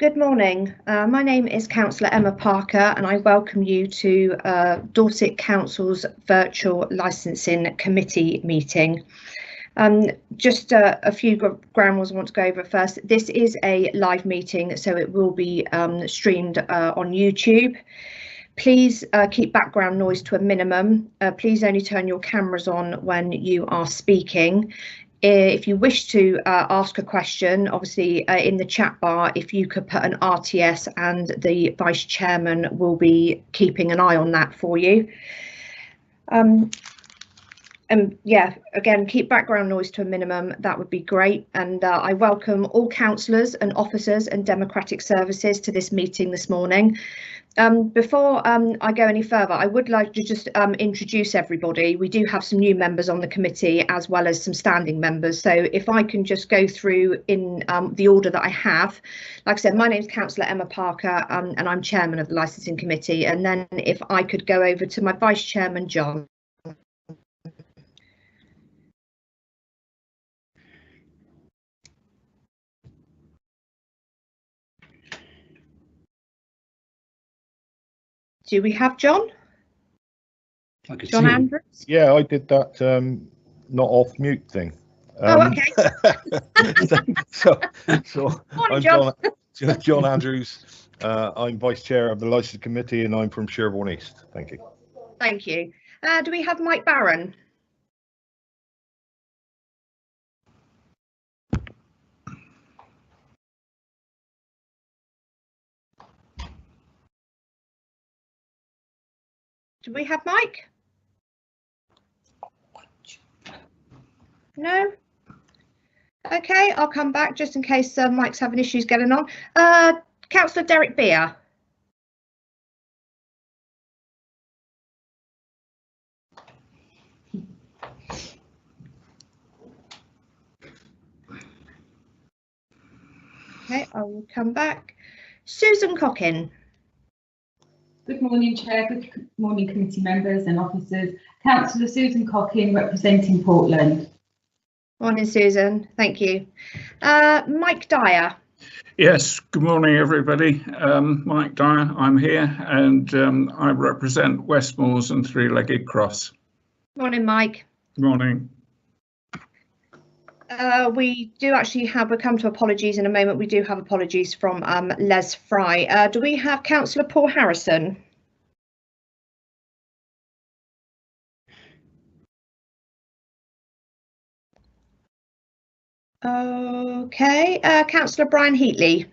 Good morning. My name is Councillor Emma Parker and I welcome you to Dorset Council's virtual licensing committee meeting. Just a few ground rules I want to go over first. This is a live meeting, so it will be streamed on YouTube. Please keep background noise to a minimum. Please only turn your cameras on when you are speaking. If you wish to ask a question, obviously in the chat bar, if you could put an RTS, and the Vice Chairman will be keeping an eye on that for you. And yeah, again, keep background noise to a minimum, that would be great. And I welcome all councillors and officers and democratic services to this meeting this morning. Before I go any further, I would like to just introduce everybody. We do have some new members on the committee as well as some standing members. So if I can just go through in the order that I have. Like I said, my name is Councillor Emma Parker and I'm chairman of the licensing committee. And then if I could go over to my vice chairman, John. Do we have John? John Andrews? Yeah, I did that not off mute thing. Oh, okay. so Morning, I'm John Andrews. I'm vice chair of the licensing committee and I'm from Sherborne East. Thank you. Thank you. Do we have Mike Barron? Do we have Mike? No? Okay, I'll come back just in case Mike's having issues getting on. Councillor Derek Beer. Okay, I will come back. Susan Cockin. Good morning, Chair. Good morning, committee members and officers. Councillor Susan Cockin, representing Portland. Morning, Susan. Thank you. Mike Dyer. Yes, good morning, everybody. Mike Dyer, I'm here, and I represent Westmoors and Three-Legged Cross. Morning, Mike. Morning. We do actually have, we'll come to apologies in a moment. We do have apologies from Les Fry. Do we have Councillor Paul Harrison? Okay, Councillor Brian Heatley.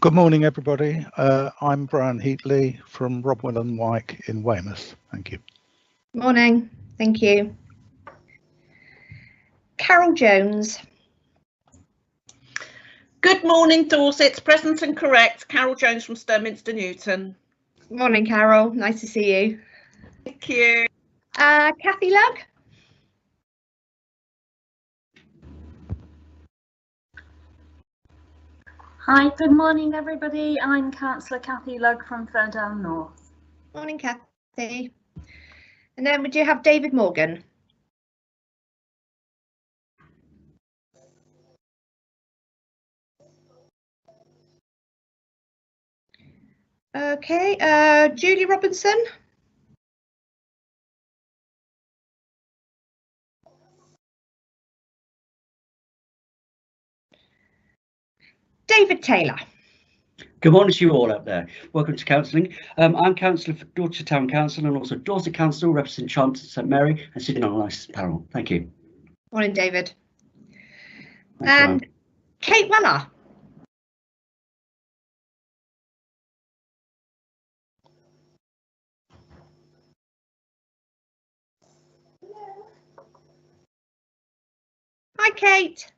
Good morning, everybody. I'm Brian Heatley from Rodwell and Wyke in Weymouth. Thank you. Morning, thank you. Carol Jones. Good morning, Dorset. Present and correct. Carol Jones from Sturminster Newton. Morning, Carol. Nice to see you. Thank you. Kathy Lugg. Hi, good morning, everybody. I'm Councillor Kathy Lugg from Furdown North. Morning, Kathy. And then we do have David Morgan. Okay, Julie Robinson. David Taylor. Good morning to you all out there. Welcome to counselling. I'm councillor for Dorset Town Council and also Dorset Council, representing Chanton St Mary and sitting on a nice panel. Thank you. Morning, David. Thanks, and Kate Weller. Hi, Kate.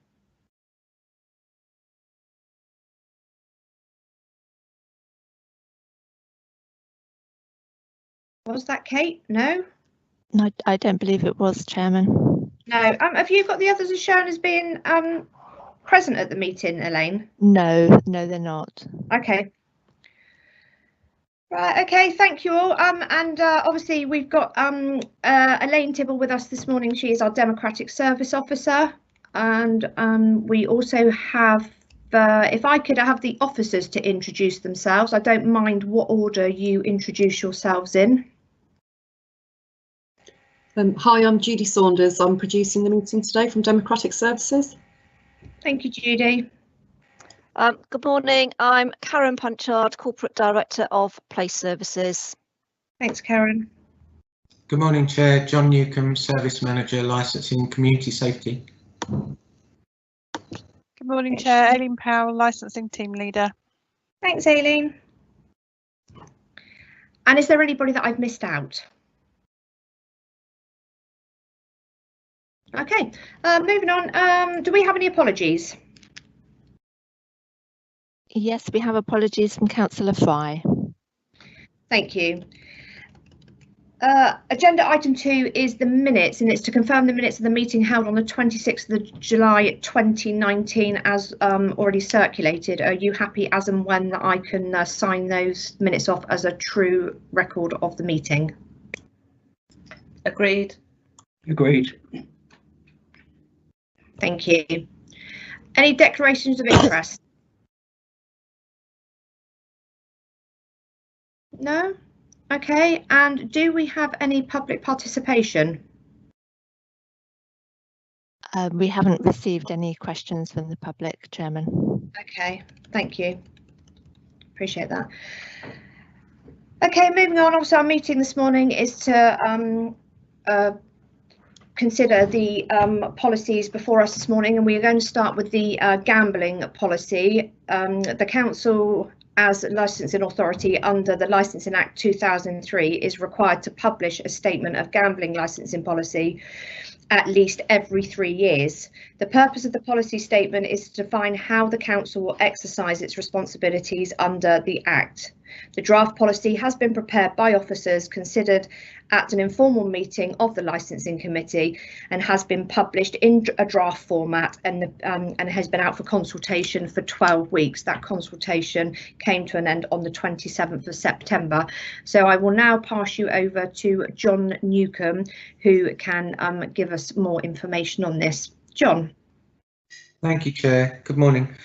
Was that Kate? No? No, I don't believe it was, Chairman. No. Have you got the others as shown as being present at the meeting, Elaine? No, they're not. Okay. Right, okay, thank you all. And obviously we've got Elaine Tibble with us this morning. She is our Democratic Service Officer. And we also have, if I could have the officers to introduce themselves, I don't mind what order you introduce yourselves in. Hi, I'm Judy Saunders. I'm producing the meeting today from Democratic Services. Thank you, Judy. Good morning, I'm Karen Punchard, Corporate Director of Place Services. Thanks, Karen. Good morning, Chair. John Newcombe, Service Manager, Licensing Community Safety. Good morning, Chair. Aileen Powell, Licensing Team Leader. Thanks, Aileen. And is there anybody that I've missed out? Okay, moving on. Do we have any apologies? Yes, we have apologies from Councillor Fry. Thank you. Agenda item 2 is the minutes, and it's to confirm the minutes of the meeting held on the 26th of July 2019 as already circulated. Are you happy as and when that I can sign those minutes off as a true record of the meeting? Agreed. Agreed. Thank you. Any declarations of interest? No? Okay, and do we have any public participation? We haven't received any questions from the public, Chairman. Okay, thank you. Appreciate that. Okay, moving on. Also, our meeting this morning is to consider the policies before us this morning, and we are going to start with the gambling policy. The council, as licensing authority under the Licensing Act 2003, is required to publish a statement of gambling licensing policy at least every 3 years. The purpose of the policy statement is to define how the council will exercise its responsibilities under the Act. The draft policy has been prepared by officers, considered at an informal meeting of the licensing committee, and has been published in a draft format and has been out for consultation for 12 weeks. That consultation came to an end on the 27th of September. So I will now pass you over to John Newcombe, who can give us more information on this. John. Thank you, Chair. Good morning.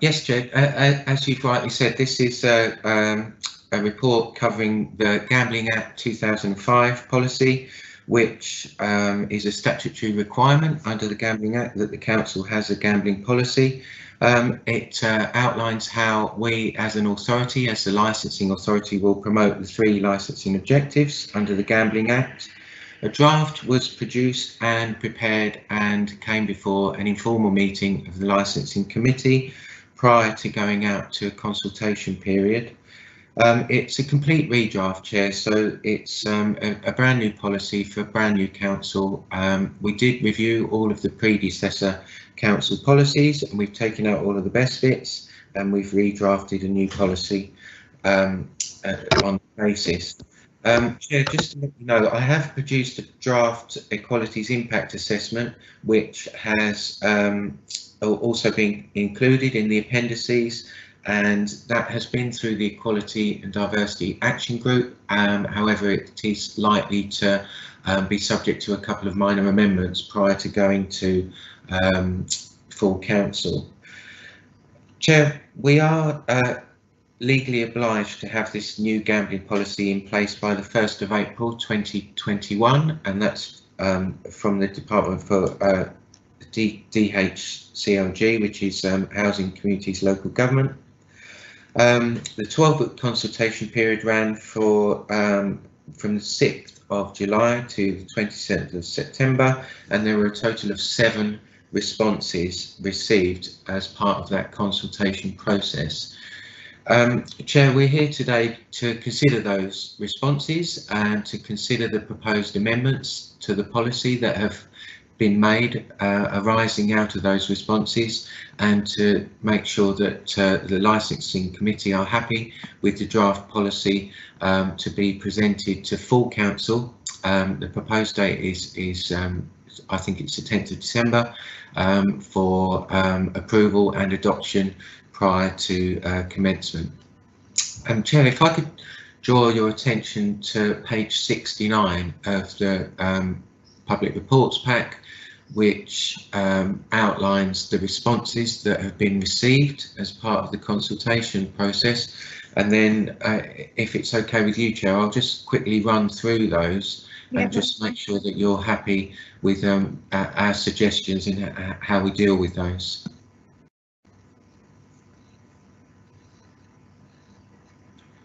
Yes, Chair, as you've rightly said, this is a report covering the Gambling Act 2005 policy, which is a statutory requirement under the Gambling Act that the council has a gambling policy. It outlines how we as an authority, as the licensing authority, will promote the 3 licensing objectives under the Gambling Act. A draft was produced and prepared and came before an informal meeting of the licensing committee prior to going out to a consultation period. It's a complete redraft, Chair, so it's a brand new policy for a brand new council. We did review all of the predecessor council policies, and we've taken out all of the best bits, and we've redrafted a new policy on the basis. Chair, just to let you know, I have produced a draft Equalities Impact Assessment, which has also been included in the appendices, and that has been through the Equality and Diversity Action Group. However, it is likely to be subject to a couple of minor amendments prior to going to full council. Chair, we are legally obliged to have this new gambling policy in place by the 1st of April 2021, and that's from the Department for DHCLG, which is Housing Communities Local Government. The 12-week consultation period ran for from the 6th of July to the 27th of September, and there were a total of 7 responses received as part of that consultation process. Chair, we're here today to consider those responses and to consider the proposed amendments to the policy that have been made arising out of those responses, and to make sure that the licensing committee are happy with the draft policy to be presented to full council. The proposed date is I think it's the 10th of December for approval and adoption prior to commencement. Chair, if I could draw your attention to page 69 of the public reports pack, which outlines the responses that have been received as part of the consultation process. And then if it's okay with you, Chair, I'll just quickly run through those and just make sure that you're happy with our suggestions and how we deal with those.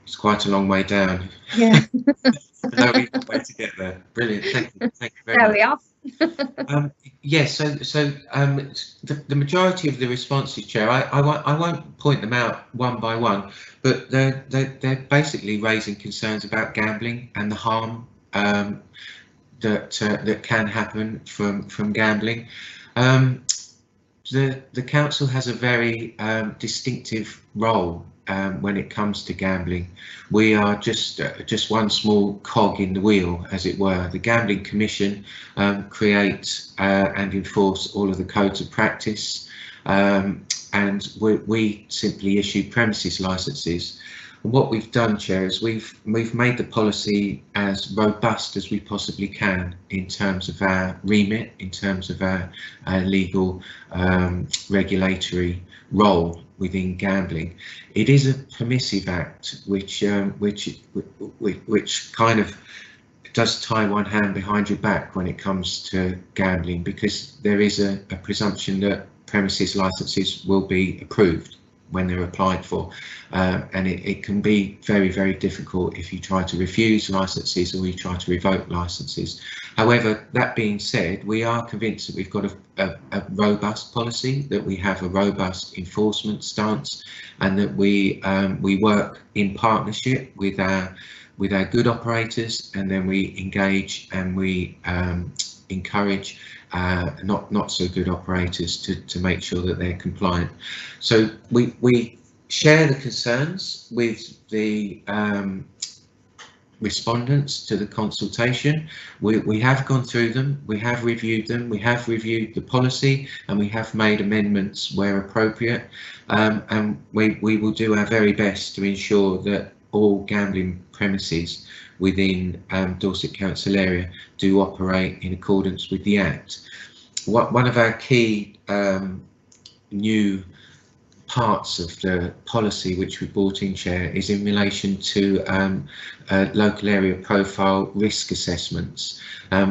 It's quite a long way down. Yeah. No way to get there. Brilliant. Thank you. Thank you very much. We are. Yes. So the majority of the responses, Chair, I won't point them out one by one, but they're basically raising concerns about gambling and the harm that can happen from gambling. The council has a very distinctive role when it comes to gambling. We are just one small cog in the wheel, as it were. The Gambling Commission creates and enforce all of the codes of practice, and we simply issue premises licences. And what we've done, Chair, is we've made the policy as robust as we possibly can in terms of our remit, in terms of our legal regulatory role within gambling. It is a permissive act, which kind of does tie one hand behind your back when it comes to gambling, because there is a presumption that premises licences will be approved when they're applied for, and it can be very, very difficult if you try to refuse licences or you try to revoke licences. However, that being said, we are convinced that we've got a robust policy, that we have a robust enforcement stance, and that we work in partnership with our good operators, and then we engage and we encourage not so good operators to make sure that they're compliant. So we share the concerns with the respondents to the consultation. We have gone through them, we have reviewed them, we have reviewed the policy, and we have made amendments where appropriate, and we will do our very best to ensure that all gambling premises within Dorset Council area do operate in accordance with the Act. One of our key new parts of the policy which we brought in, Chair, is in relation to local area profile risk assessments.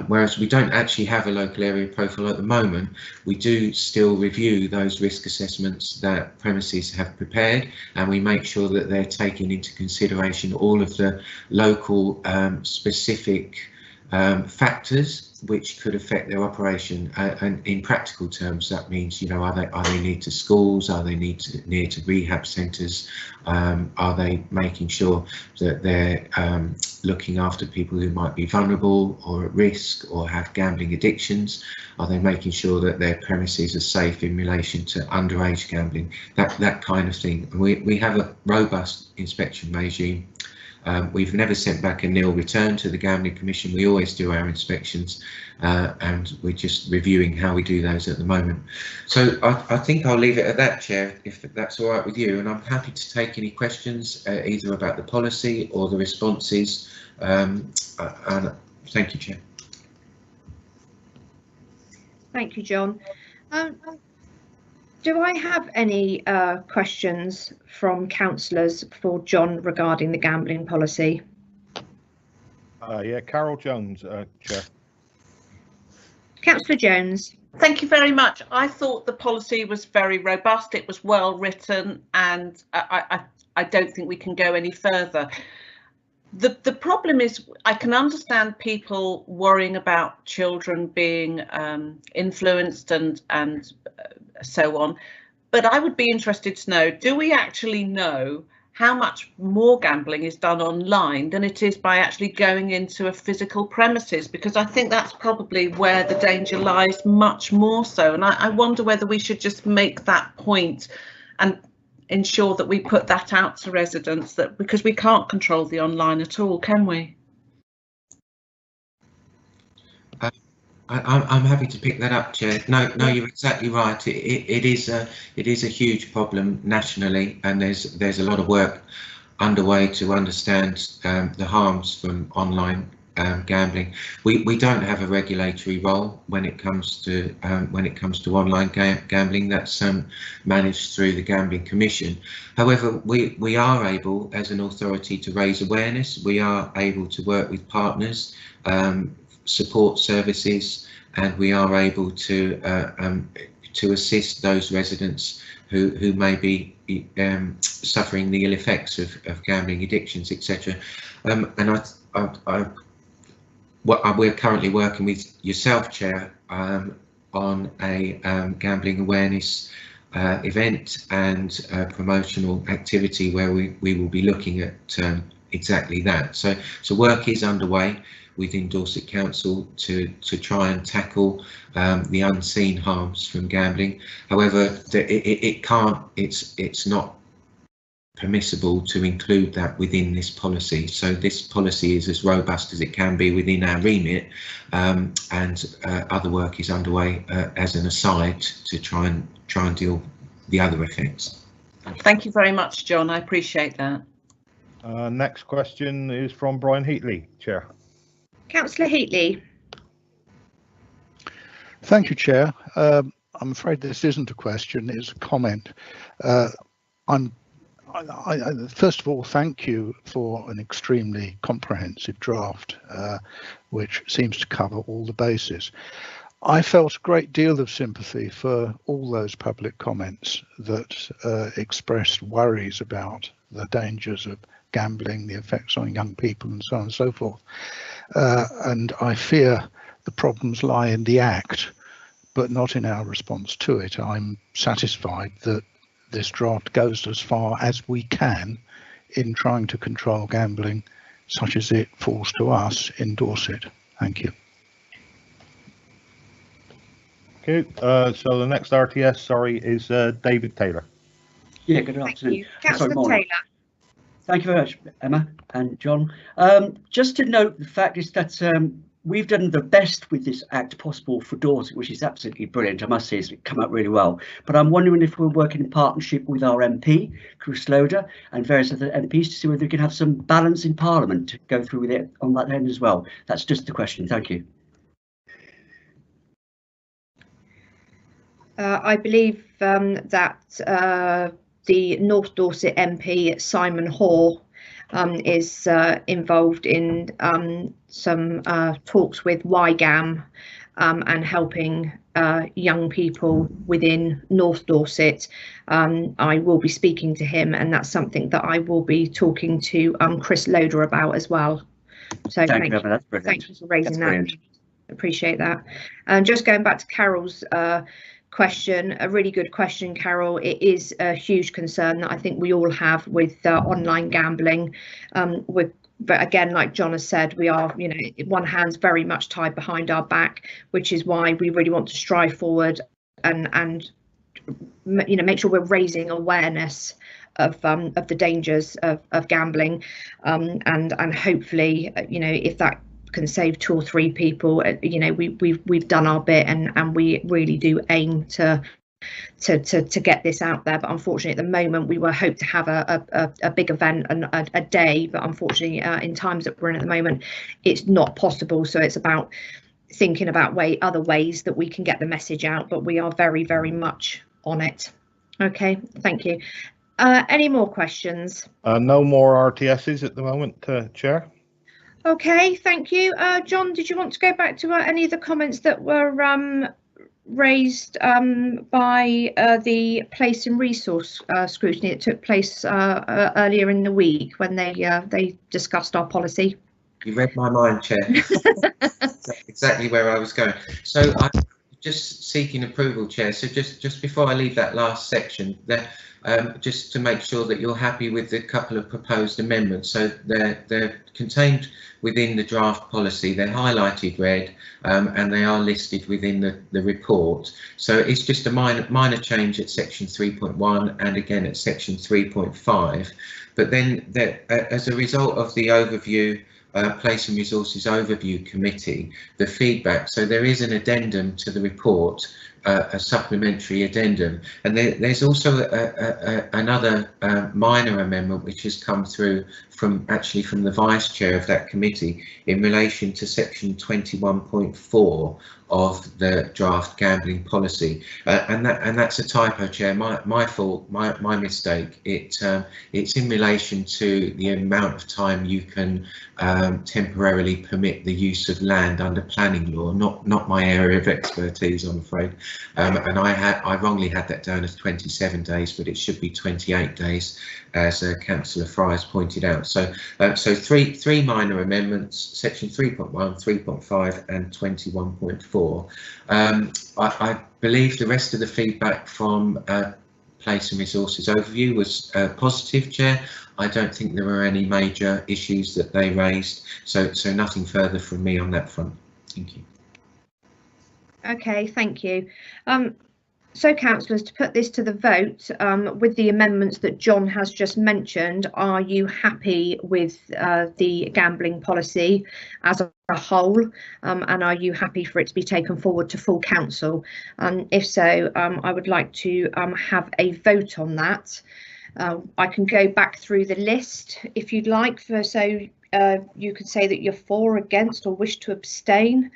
Whereas we don't actually have a local area profile at the moment, we do still review those risk assessments that premises have prepared, and we make sure that they're taking into consideration all of the local specific factors which could affect their operation, and in practical terms that means, you know, are they near to schools, are they near to rehab centres, are they making sure that they're looking after people who might be vulnerable or at risk or have gambling addictions, are they making sure that their premises are safe in relation to underage gambling, that kind of thing. And we have a robust inspection regime. We've never sent back a nil return to the Gambling Commission. We always do our inspections, and we're just reviewing how we do those at the moment. So I think I'll leave it at that, Chair, if that's all right with you, and I'm happy to take any questions either about the policy or the responses. And thank you, Chair. Thank you, John. Do I have any questions from councillors for John regarding the gambling policy? Yeah, Carol Jones, Chair. Councillor Jones. Thank you very much. I thought the policy was very robust. It was well written, and I don't think we can go any further. The problem is, I can understand people worrying about children being influenced and so on, but I would be interested to know, do we actually know how much more gambling is done online than it is by actually going into a physical premises? Because I think that's probably where the danger lies much more so, and I wonder whether we should just make that point and ensure that we put that out to residents, that because we can't control the online at all, can we? I'm happy to pick that up, Chair. No, you're exactly right. It is a huge problem nationally, and there's a lot of work underway to understand the harms from online gambling. We don't have a regulatory role when it comes to online gambling. That's managed through the Gambling Commission. However, we are able, as an authority, to raise awareness. We are able to work with partners, support services, and we are able to assist those residents who may be suffering the ill effects of gambling addictions, etc. We're currently working with yourself, Chair, on a gambling awareness event and promotional activity where we will be looking at exactly that. So work is underway within Dorset Council to try and tackle the unseen harms from gambling. However, it's not permissible to include that within this policy. So this policy is as robust as it can be within our remit, and other work is underway as an aside to try and deal with the other effects. Thank you very much, John. I appreciate that. Next question is from Brian Heatley, Chair. Councillor Heatley. Thank you, Chair. I'm afraid this isn't a question, it's a comment. First of all, thank you for an extremely comprehensive draft, which seems to cover all the bases. I felt a great deal of sympathy for all those public comments that expressed worries about the dangers of gambling, the effects on young people and so on and so forth. And I fear the problems lie in the act, but not in our response to it. I'm satisfied that this draft goes as far as we can in trying to control gambling, such as it falls to us in Dorset. Thank you. Okay, so the next RTS, is David Taylor. Yeah, good afternoon. Thank you. Councillor Taylor. Thank you very much, Emma and John. Just to note, the fact is that we've done the best with this act possible for Dorset, which is absolutely brilliant. I must say it's come out really well. But I'm wondering if we're working in partnership with our MP, Chris Loader, and various other MPs to see whether we can have some balance in Parliament to go through with it on that end as well. That's just the question. Thank you. I believe that the North Dorset MP, Simon Hoare, is involved in some talks with YGAM and helping young people within North Dorset. I will be speaking to him, and that's something that I will be talking to Chris Loader about as well. So thank you for raising that. Appreciate that. And just going back to Carol's question, a really good question, Carol. It is a huge concern that I think we all have with online gambling. But again, like John has said, we are, one hand's very much tied behind our back, which is why we really want to strive forward and make sure we're raising awareness of the dangers of gambling, and hopefully, if that can save 2 or 3 people, we've done our bit, and we really do aim to get this out there. But unfortunately, at the moment, we were hoped to have a big event and a day, but unfortunately, in times that we're in at the moment, it's not possible. So it's about thinking about other ways that we can get the message out, but we are very, very much on it. Okay, thank you. Any more questions? No more RTSs at the moment, Chair. Okay, thank you. John, did you want to go back to any of the comments that were raised by the place and resource scrutiny that took place earlier in the week when they discussed our policy? You read my mind, Chair. That's exactly where I was going. So I'm just seeking approval, Chair. So just before I leave that last section, just to make sure that you're happy with the couple of proposed amendments. So they're contained within the draft policy, they're highlighted red, and they are listed within the report. So it's just a minor change at section 3.1 and again at section 3.5. But then as a result of the overview, Place and Resources Overview Committee, the feedback, so there is an addendum to the report a supplementary addendum. And there's also another minor amendment which has come through from the Vice Chair of that committee in relation to section 21.4 of the draft gambling policy, and that's a typo, Chair. My fault, my mistake. It's in relation to the amount of time you can temporarily permit the use of land under planning law. Not my area of expertise, I'm afraid. And I wrongly had that down as 27 days, but it should be 28 days, as Councillor Fry has pointed out. So three minor amendments: section 3.1, 3.5 and 21.4. I believe the rest of the feedback from Place and Resources Overview was positive, Chair. I don't think there were any major issues that they raised, so nothing further from me on that front. Thank you. Okay, thank you. So, councillors, to put this to the vote, with the amendments that John has just mentioned, are you happy with the gambling policy as a whole, and are you happy for it to be taken forward to full council? If so, I would like to have a vote on that. I can go back through the list if you'd like, so you could say that you're for, against, or wish to abstain.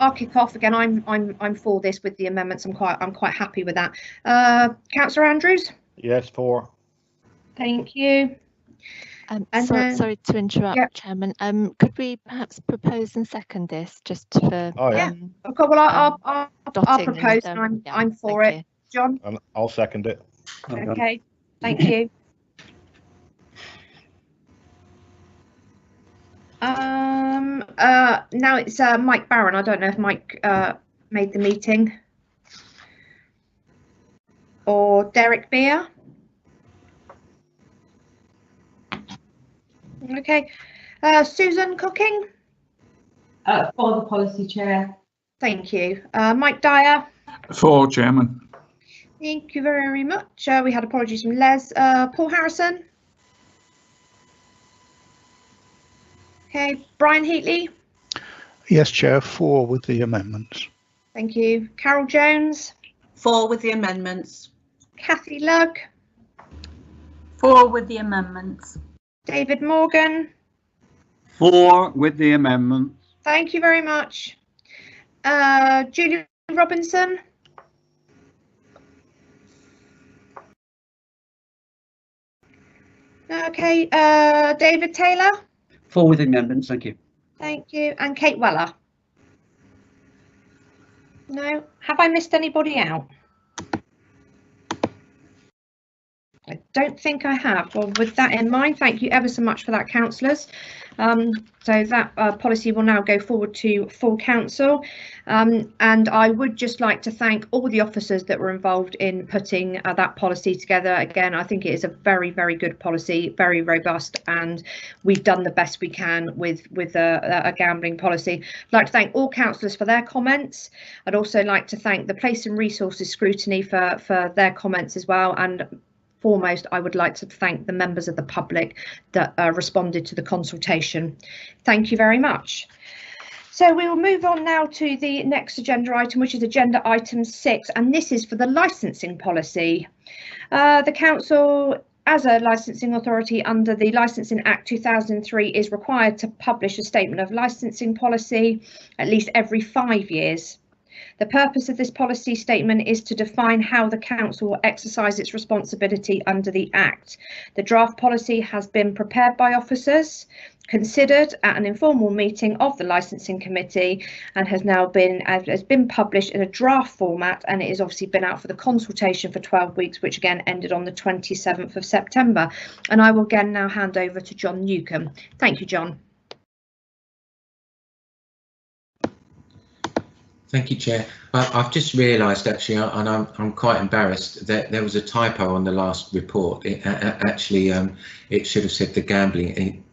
I'll kick off again. I'm for this with the amendments. I'm quite happy with that. Councillor Andrews? Yes, for. Thank you. Sorry to interrupt, yeah. Chairman. Could we perhaps propose and second this, just for? Oh yeah. Okay. Well, I'll propose. And I'm for it. John? And I'll second it. Okay. Thank you. Now it's Mike Barron. I don't know if Mike made the meeting, or Derek Beer. Okay, Susan Cooking. For the policy, Chair. Thank you. Mike Dyer. For, Chairman. Thank you very much. We had apologies from Les. Paul Harrison. Okay, Brian Heatley. Yes, Chair, for with the amendments. Thank you. Carol Jones. For with the amendments. Kathy Lugg. For with the amendments. David Morgan. For with the amendments. Thank you very much. Julie Robinson. Okay, David Taylor. For with the amendments, thank you. Thank you. And Kate Weller. No. Have I missed anybody out? I don't think I have. Well, with that in mind, thank you ever so much for that, councillors. So that policy will now go forward to full council. And I would just like to thank all the officers that were involved in putting that policy together. Again, I think it is a very, very good policy, very robust, and we've done the best we can with a gambling policy. I'd like to thank all councillors for their comments. I'd also like to thank the Place and Resources Scrutiny for their comments as well. And foremost, I would like to thank the members of the public that responded to the consultation. Thank you very much. So we will move on now to the next agenda item, which is agenda item 6, and this is for the licensing policy. The council, as a licensing authority under the Licensing Act 2003, is required to publish a statement of licensing policy at least every 5 years. The purpose of this policy statement is to define how the council will exercise its responsibility under the Act. The draft policy has been prepared by officers, considered at an informal meeting of the licensing committee, and has been published in a draft format, and it has obviously been out for the consultation for 12 weeks, which again ended on the 27th of September. And I will again now hand over to John Newcombe. Thank you, John. Thank you, Chair. I've just realised actually, and I'm quite embarrassed, that there was a typo on the last report. It should have said the Gambling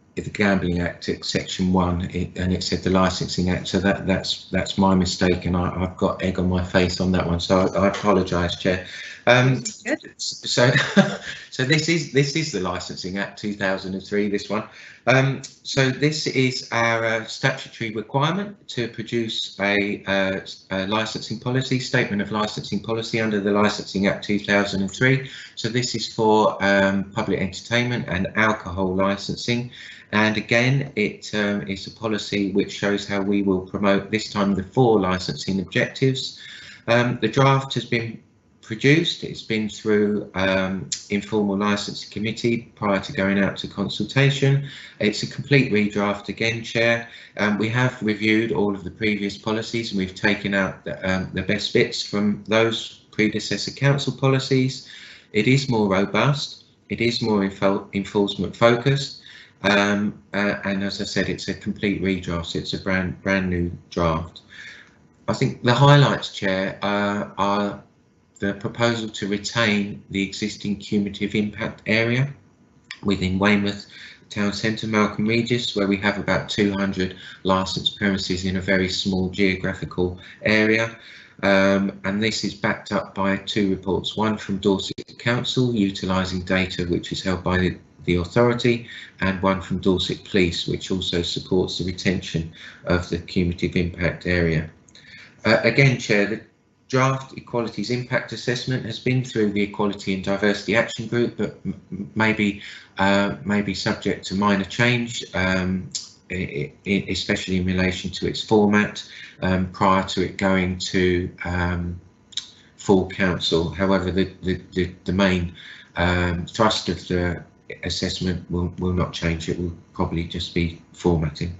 Act, Section 1, and it said the Licensing Act. So that's my mistake, and I've got egg on my face on that one. So I apologise, Chair. So this is the Licensing Act 2003. This one. So this is our statutory requirement to produce a licensing policy, statement of licensing policy under the Licensing Act 2003. So this is for public entertainment and alcohol licensing. And again, it is a policy which shows how we will promote, this time, the 4 licensing objectives. The draft has been produced. It's been through informal licensing committee prior to going out to consultation. It's a complete redraft again, Chair. We have reviewed all of the previous policies and we've taken out the best bits from those predecessor council policies. It is more robust. It is more enforcement focused. And as I said, it's a complete redraft. It's a brand new draft. I think the highlights, Chair, are the proposal to retain the existing cumulative impact area within Weymouth Town Centre, Malcolm Regis, where we have about 200 licensed premises in a very small geographical area. And this is backed up by 2 reports, one from Dorset Council utilising data which is held by the authority, and one from Dorset Police, which also supports the retention of the cumulative impact area. Again, Chair, the draft Equalities Impact Assessment has been through the Equality and Diversity Action Group, but maybe subject to minor change, especially in relation to its format, prior to it going to full council. However, the main thrust of the assessment will not change. It will probably just be formatting.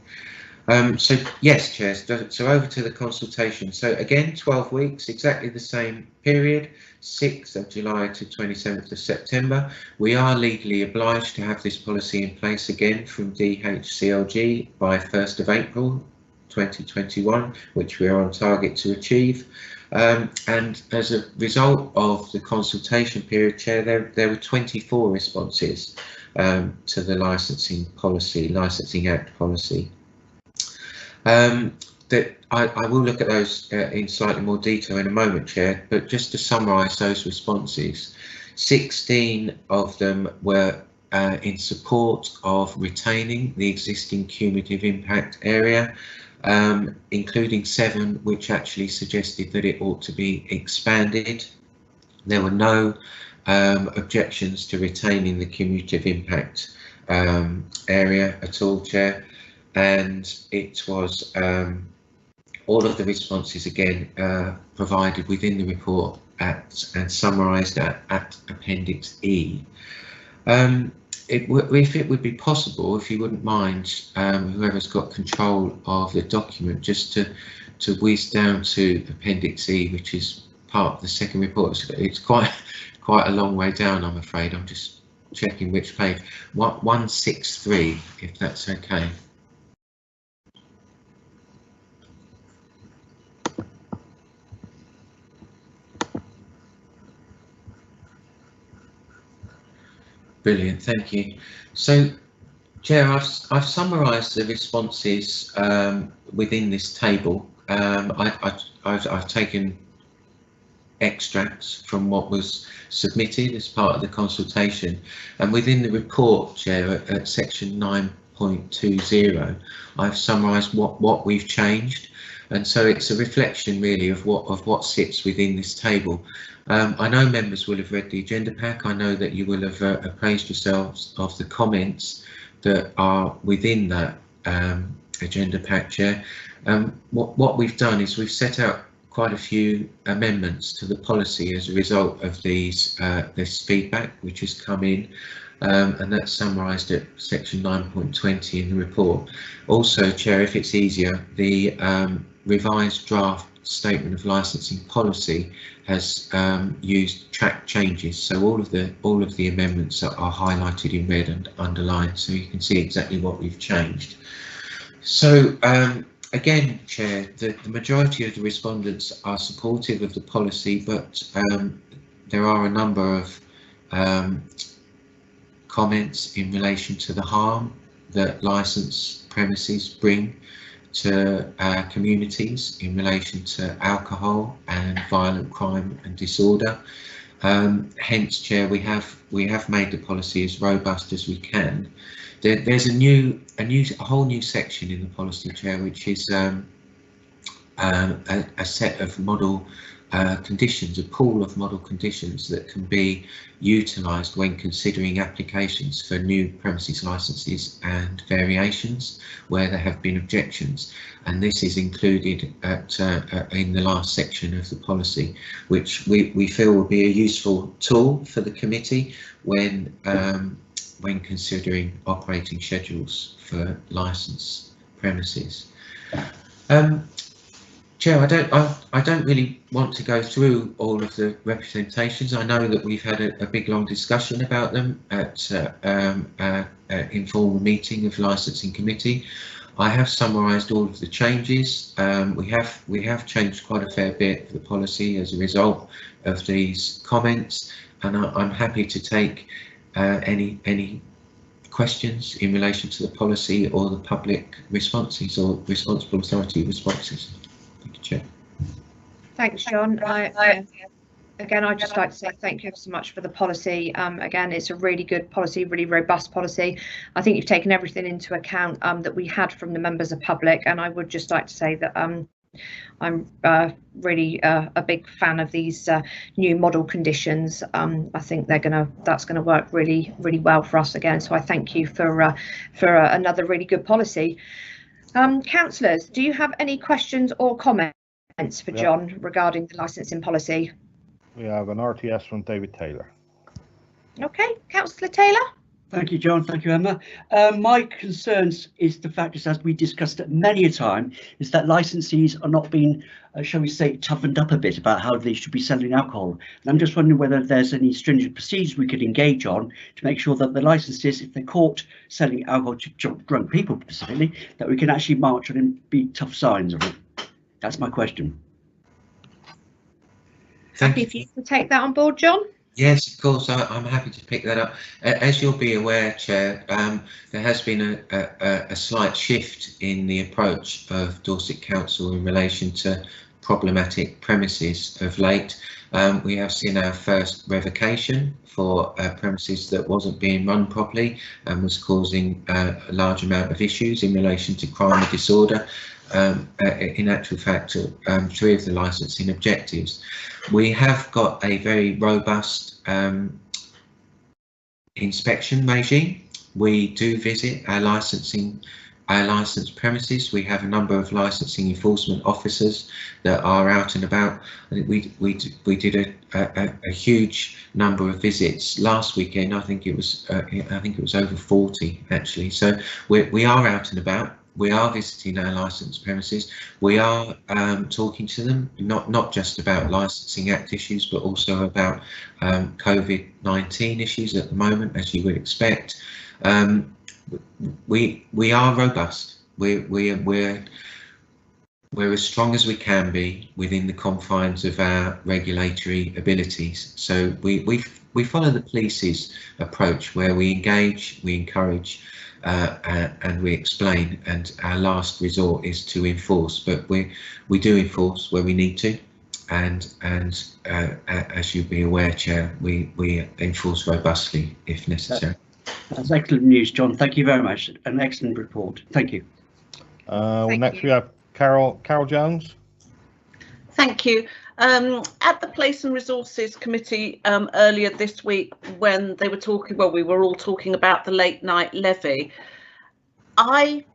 So yes, Chair, so over to the consultation. So again, 12 weeks, exactly the same period, 6th of July to 27th of September. We are legally obliged to have this policy in place again from DHCLG by 1st of April 2021, which we are on target to achieve. And as a result of the consultation period, Chair, there were 24 responses to the Licensing Act policy. That I will look at those in slightly more detail in a moment, Chair, but just to summarise those responses, 16 of them were in support of retaining the existing cumulative impact area, including 7 which actually suggested that it ought to be expanded. There were no objections to retaining the cumulative impact area at all, Chair. And it was all of the responses again provided within the report and summarised at Appendix E. If it would be possible, if you wouldn't mind, whoever's got control of the document, just to whiz down to Appendix E, which is part of the second report. It's quite a long way down, I'm afraid. I'm just checking which page. 163, if that's okay. Brilliant, thank you. So, Chair, I've summarised the responses within this table. I've taken extracts from what was submitted as part of the consultation, and within the report, Chair, at section 9.20, I've summarised what we've changed, and so it's a reflection really of what sits within this table. I know members will have read the agenda pack. I know that you will have appraised yourselves of the comments that are within that agenda pack, Chair. What we've done is we've set out quite a few amendments to the policy as a result of this feedback which has come in, and that's summarised at section 9.20 in the report. Also, Chair, if it's easier, the revised draft statement of licensing policy has used track changes, so all of the amendments are highlighted in red and underlined, so you can see exactly what we've changed. So again, Chair, the majority of the respondents are supportive of the policy, but there are a number of comments in relation to the harm that licensed premises bring to communities in relation to alcohol and violent crime and disorder. Hence, Chair, we have made the policy as robust as we can. There's a whole new section in the policy, Chair, which is a set of model conditions, a pool of model conditions that can be utilised when considering applications for new premises licences and variations where there have been objections, and this is included in the last section of the policy, which we feel will be a useful tool for the committee when considering operating schedules for licensed premises. Chair, I don't really want to go through all of the representations. I know that we've had a big long discussion about them at informal meeting of licensing committee. I have summarised all of the changes. We have changed quite a fair bit of the policy as a result of these comments, and I'm happy to take any questions in relation to the policy or the public responses or responsible authority responses. Thank you, Chair. Thanks, John. Again, I'd just like to say thank you so much for the policy. Again, it's a really good policy, really robust policy. I think you've taken everything into account that we had from the members of public, and I would just like to say that I'm really a big fan of these new model conditions. I think that's gonna work really well for us again. So I thank you for another really good policy. Councillors, do you have any questions or comments for John regarding the licensing policy? We have an RTS from David Taylor. Okay, Councillor Taylor. Thank you, John. Thank you, Emma. My concerns is the fact is, as we discussed it many a time, is that licensees are not being, shall we say, toughened up a bit about how they should be selling alcohol. And I'm just wondering whether there's any stringent procedures we could engage on to make sure that the licensees, if they're caught selling alcohol to drunk people specifically, that we can actually march on and be tough signs of it. That's my question. Happy for you to take that on board, John? Yes, of course, I'm happy to pick that up. As you'll be aware, Chair, there has been a slight shift in the approach of Dorset Council in relation to problematic premises of late. We have seen our first revocation for premises that wasn't being run properly and was causing a large amount of issues in relation to crime and disorder. In actual fact, 3 of the licensing objectives. We have got a very robust inspection regime. We do visit our licensed premises. We have a number of licensing enforcement officers that are out and about. I think we did a huge number of visits last weekend. I think it was over 40 actually. So we are out and about. We are visiting our licensed premises. We are talking to them, not just about Licensing Act issues, but also about COVID-19 issues at the moment, as you would expect. We are robust. We're as strong as we can be within the confines of our regulatory abilities. So we follow the police's approach, where we engage, we encourage, and we explain, and our last resort is to enforce. But we do enforce where we need to, and as you'll be aware, Chair, we enforce robustly if necessary. That's excellent news, John. Thank you very much. An excellent report. Thank you. Next we have Carol Jones. Thank you. At the Place and Resources Committee earlier this week, when they were talking, well, we were all talking about the late night levy. I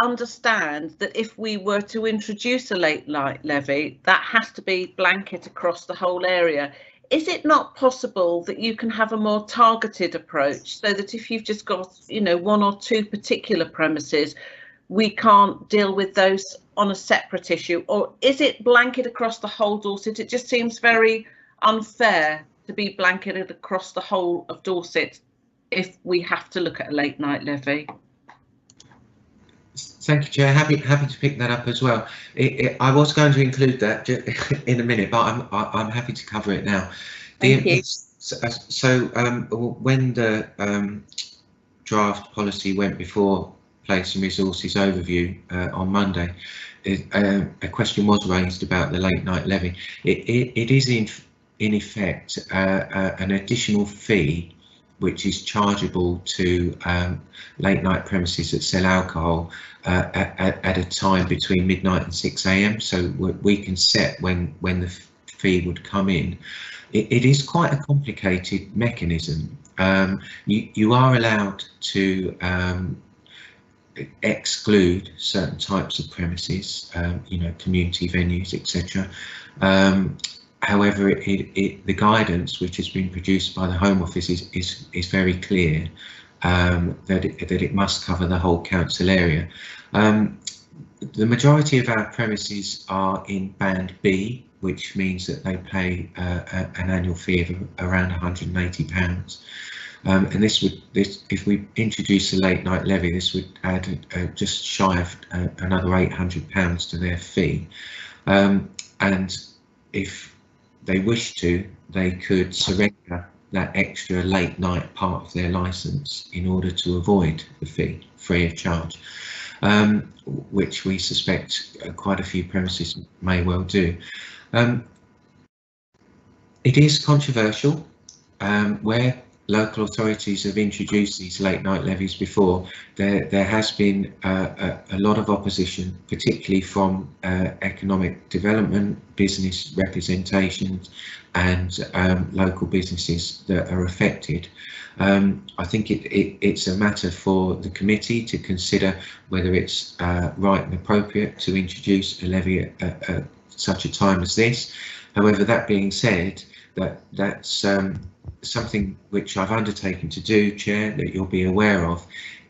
understand that if we were to introduce a late night levy, that has to be blanket across the whole area. Is it not possible that you can have a more targeted approach, so that if you've just got, 1 or 2 particular premises, we can't deal with those on a separate issue? Or is it blanket across the whole Dorset? It just seems very unfair to be blanketed across the whole of Dorset if we have to look at a late night levy. Thank you, Chair. Happy to pick that up as well. I was going to include that in a minute, but I'm happy to cover it now. Thank you. So when the draft policy went before Place and Resources Overview on Monday, a question was raised about the late night levy. It is in effect an additional fee which is chargeable to late night premises that sell alcohol at a time between midnight and 6 AM. So we can set when the fee would come in. It is quite a complicated mechanism. You are allowed to exclude certain types of premises, you know, community venues, etc. However, the guidance which has been produced by the Home Office is very clear that it must cover the whole council area. The majority of our premises are in Band B, which means that they pay an annual fee of around £180. And if we introduce a late night levy, this would add just shy of another £800 to their fee. And if they wish to, they could surrender that extra late night part of their licence in order to avoid the fee, free of charge, which we suspect quite a few premises may well do. It is controversial where local authorities have introduced these late night levies before. There has been a lot of opposition, particularly from economic development, business representations and local businesses that are affected. I think it's a matter for the committee to consider whether it's right and appropriate to introduce a levy at such a time as this. However, that being said, that's something which I've undertaken to do, Chair, that you'll be aware of,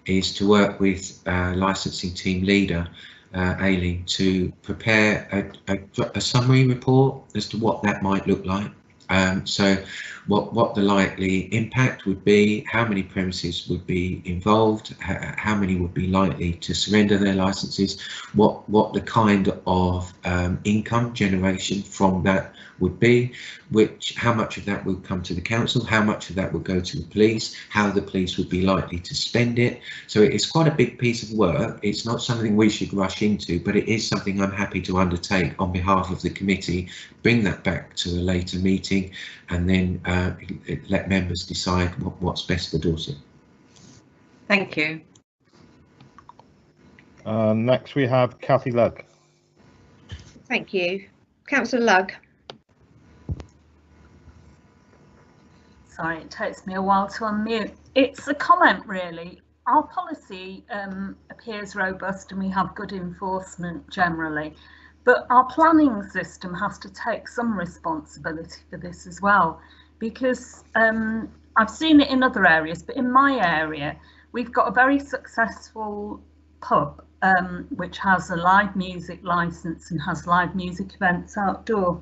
is to work with licensing team leader Aileen to prepare a summary report as to what that might look like. So what the likely impact would be, how many premises would be involved, how many would be likely to surrender their licenses, what the kind of income generation from that would be, how much of that would come to the council, how much of that would go to the police, how the police would be likely to spend it. So it's quite a big piece of work. It's not something we should rush into, but it is something I'm happy to undertake on behalf of the committee, bring that back to a later meeting, and then let members decide what's best for Dorset. Thank you. Next we have Kathy Lugg. Thank you. Councillor Lugg. Sorry, it takes me a while to unmute. It's a comment, really. Our policy appears robust and we have good enforcement generally, but our planning system has to take some responsibility for this as well, because I've seen it in other areas, but in my area, we've got a very successful pub which has a live music licence and has live music events outdoor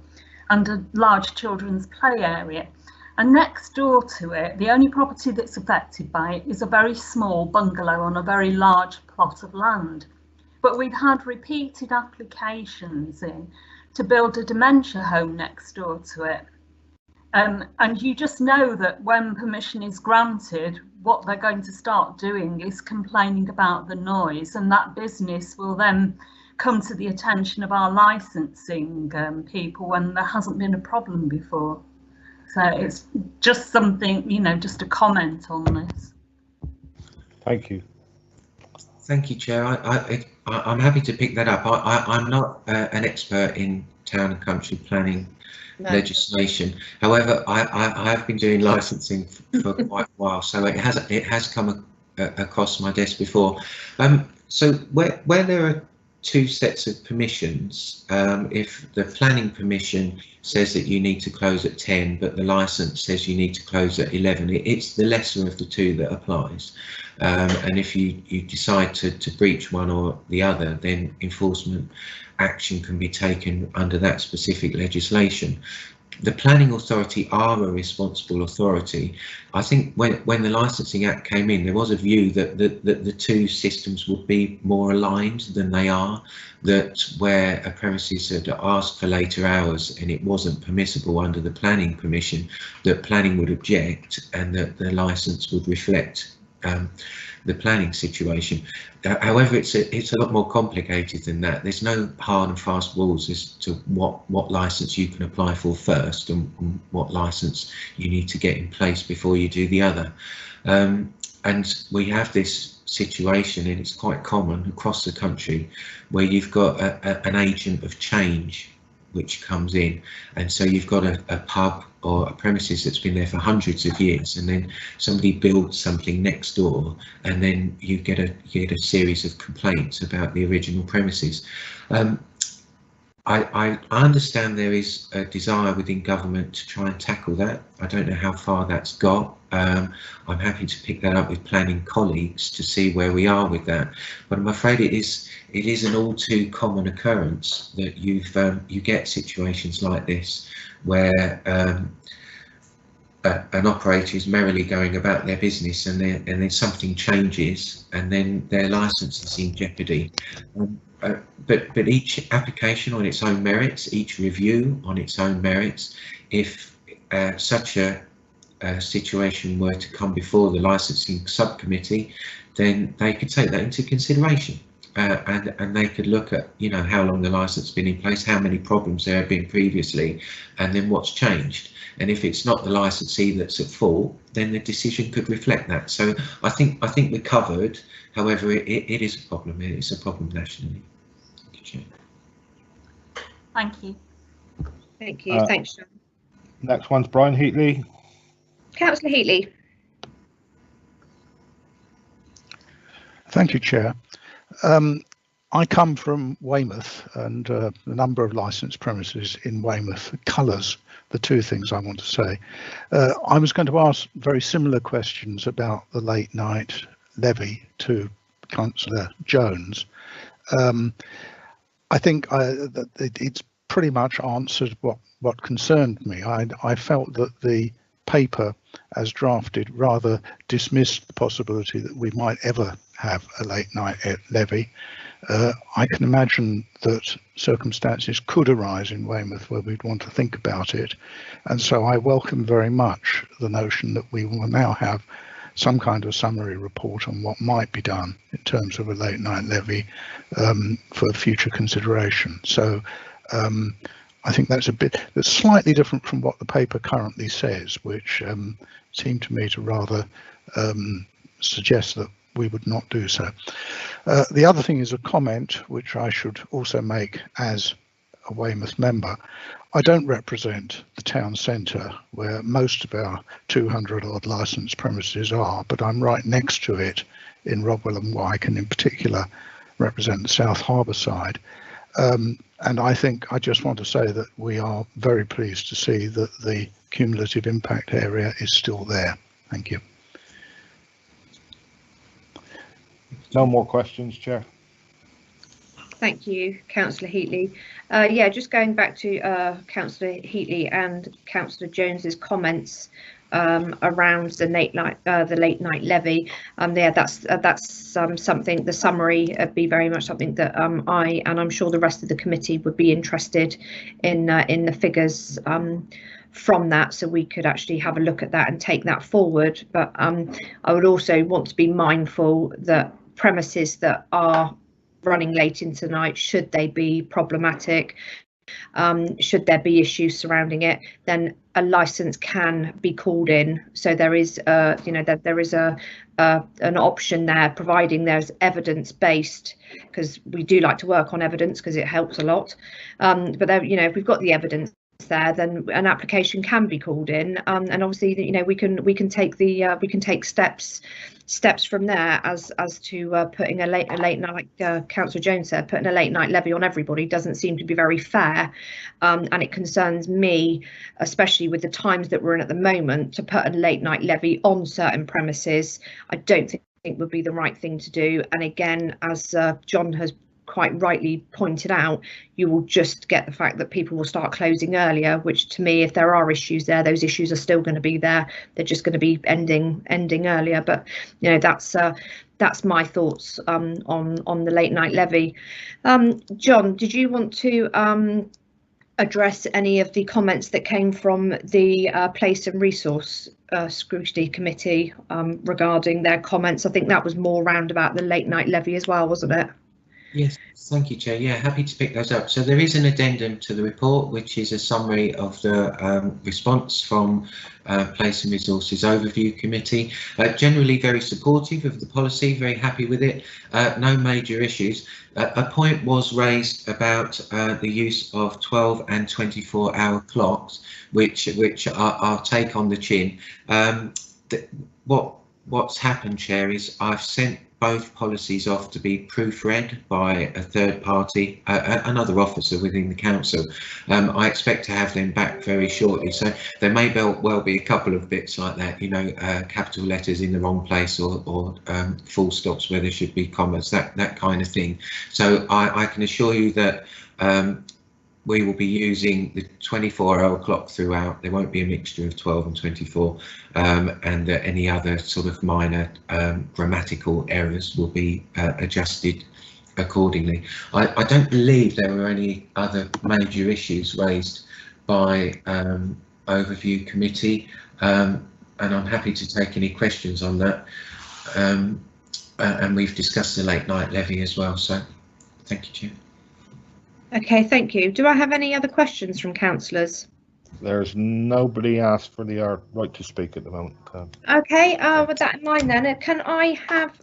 and a large children's play area. And next door to it, the only property that's affected by it is a very small bungalow on a very large plot of land. But we've had repeated applications in to build a dementia home next door to it. And you just know that when permission is granted, what they're going to start doing is complaining about the noise, and that business will then come to the attention of our licensing people when there hasn't been a problem before. So it's just something, you know, just a comment on this. Thank you. Thank you, Chair. I'm happy to pick that up. I'm not an expert in town and country planning legislation. However, I have been doing licensing for quite a while, so it has come across my desk before. So where there are two sets of permissions, if the planning permission says that you need to close at 10 but the license says you need to close at 11, it's the lesser of the two that applies, and if you decide to breach one or the other, then enforcement action can be taken under that specific legislation. The Planning Authority are a responsible authority. I think when the Licensing Act came in, there was a view that the two systems would be more aligned than they are, that where a premises had asked for later hours and it wasn't permissible under the planning permission, that planning would object and that the licence would reflect the planning situation. However, it's a lot more complicated than that. There's no hard and fast rules as to what license you can apply for first and what license you need to get in place before you do the other. And we have this situation, and it's quite common across the country, where you've got an agent of change which comes in, and so you've got a pub or a premises that's been there for hundreds of years, and then somebody builds something next door, and then you get a series of complaints about the original premises. I understand there is a desire within government to try and tackle that. I don't know how far that's got. I'm happy to pick that up with planning colleagues to see where we are with that. But I'm afraid it is an all too common occurrence that you get situations like this where an operator is merrily going about their business, and then something changes, and then their license is in jeopardy. But each application on its own merits, each review on its own merits. If such a situation were to come before the licensing subcommittee, then they could take that into consideration, and they could look at, you know, how long the license has been in place, how many problems there have been previously, and then what's changed. And if it's not the licensee that's at fault, then the decision could reflect that. So I think we're covered. However, it is a problem. It's a problem nationally. Thank you, Chair. Thank you. Thank you. Thanks, John. Next one's Brian Heatley. Councillor Heatley. Thank you, Chair. I come from Weymouth, and the number of licensed premises in Weymouth colours the two things I want to say. I was going to ask very similar questions about the late night levy to Councillor Jones. I think that it's pretty much answered what concerned me. I felt that the paper as drafted rather dismissed the possibility that we might ever have a late night levy. I can imagine that circumstances could arise in Weymouth where we'd want to think about it, and so I welcome very much the notion that we will now have some kind of summary report on what might be done in terms of a late night levy for future consideration. So I think that's slightly different from what the paper currently says, which seemed to me to rather suggest that we would not do so. The other thing is a comment which I should also make as a Weymouth member. I don't represent the town centre where most of our 200 odd licensed premises are, but I'm right next to it in Rodwell and Wyke, and in particular represent the South Harbour side. And I think I just want to say that we are very pleased to see that the cumulative impact area is still there. Thank you. No more questions, Chair. Thank you, Councillor Heatley. Yeah, just going back to Councillor Heatley and Councillor Jones's comments around the late night levy. Yeah, that's something. The summary would be very much something that I and I'm sure the rest of the committee would be interested in the figures from that, so we could actually have a look at that and take that forward. But I would also want to be mindful that premises that are running late into the night, should they be problematic, should there be issues surrounding it, then a license can be called in. So there is that there is an option there, providing there's evidence based, because we do like to work on evidence because it helps a lot. But there, if we've got the evidence there, then an application can be called in, and obviously we can take steps from there as to putting a late night, like Councillor Jones said, putting a late night levy on everybody doesn't seem to be very fair, and it concerns me, especially with the times that we're in at the moment, to put a late night levy on certain premises. I don't think would be the right thing to do. And again, as John has quite rightly pointed out, you will just get the fact that people will start closing earlier, which to me, if there are issues there, those issues are still going to be there. They're just going to be ending earlier. But that's my thoughts on the late night levy. John, did you want to address any of the comments that came from the Place and Resource Scrutiny Committee regarding their comments. I think that was more round about the late night levy as well, wasn't it? Yes, thank you, Chair. Yeah, happy to pick those up. So there is an addendum to the report, which is a summary of the response from Place and Resources Overview Committee. Generally very supportive of the policy, very happy with it, no major issues. A point was raised about the use of 12 and 24-hour clocks, which are take on the chin. What's happened, Chair, is I've sent both policies off to be proofread by a third party, another officer within the council. I expect to have them back very shortly, so there may well be a couple of bits like that, you know, capital letters in the wrong place, or full stops where there should be commas, that kind of thing. So I can assure you that we will be using the 24-hour clock throughout. There won't be a mixture of 12 and 24, and any other sort of minor grammatical errors will be adjusted accordingly. I don't believe there were any other major issues raised by Overview Committee, and I'm happy to take any questions on that. And we've discussed the late night levy as well, so thank you, Chair. Okay, thank you. Do I have any other questions from councillors? There's nobody asked for the right to speak at the moment. Okay, with that in mind then, can I have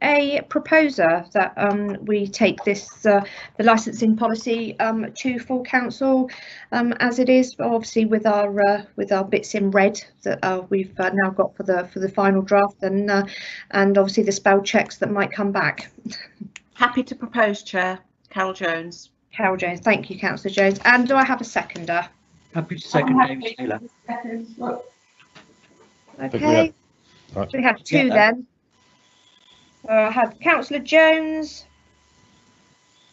a proposer that we take this, the licensing policy to full council as it is, obviously with our bits in red that we've now got for the final draft, and obviously the spell checks that might come back. Happy to propose, Chair. Carol Jones. Carol Jones, thank you, Councillor Jones. And do I have a seconder? Happy to second, David Taylor. Okay, so we have two then. I have Councillor Jones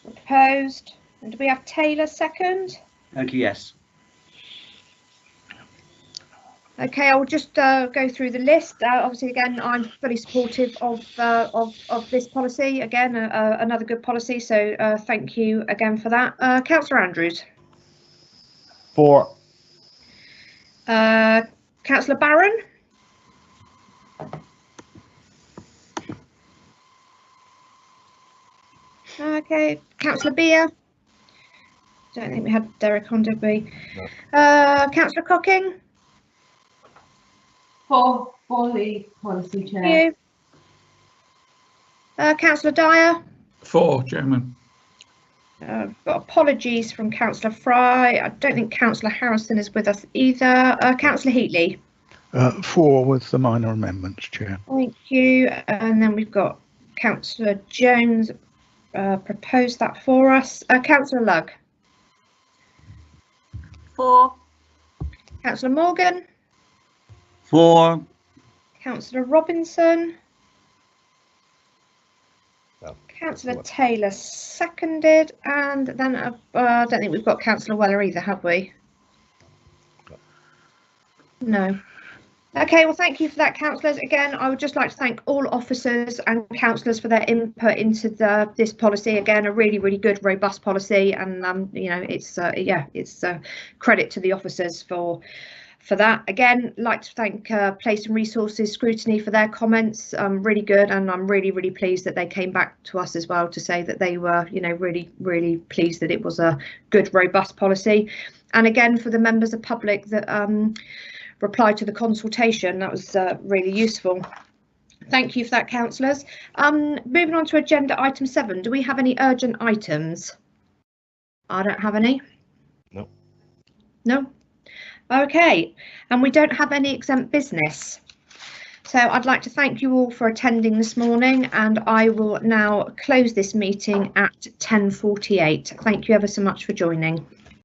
proposed, and do we have Taylor second? Thank you, yes. Okay, I will just go through the list. Obviously, again, I'm fully supportive of this policy. Again, another good policy. So thank you again for that. Councillor Andrews. 4. Councillor Barron. Okay, Councillor Beer. Don't think we had Derek on, did we? No. Councillor Cocking. 4 for the policy, Chair. Thank you. Councillor Dyer. 4, Chairman. Got apologies from Councillor Fry. I don't think Councillor Harrison is with us either. Councillor Heatley. 4 with the minor amendments, Chair. Thank you. And then we've got Councillor Jones proposed that for us. Councillor Lugg. 4. Councillor Morgan. 4. Councillor Robinson. Councillor Taylor seconded, and then I don't think we've got Councillor Weller either, have we? No. Okay, well, thank you for that, councillors. Again, I would just like to thank all officers and councillors for their input into this policy. Again, a really, really good, robust policy, and you know, it's credit to the officers for that. Again, like to thank Place and Resources Scrutiny for their comments. Really good, and I'm really, really pleased that they came back to us as well to say that they were, you know, really, really pleased that it was a good, robust policy. And again, for the members of public that replied to the consultation, that was really useful. Thank you for that, councillors. Moving on to agenda item 7, do we have any urgent items? I don't have any. No. No. Okay, and we don't have any exempt business. So I'd like to thank you all for attending this morning, and I will now close this meeting at 10:48. Thank you ever so much for joining.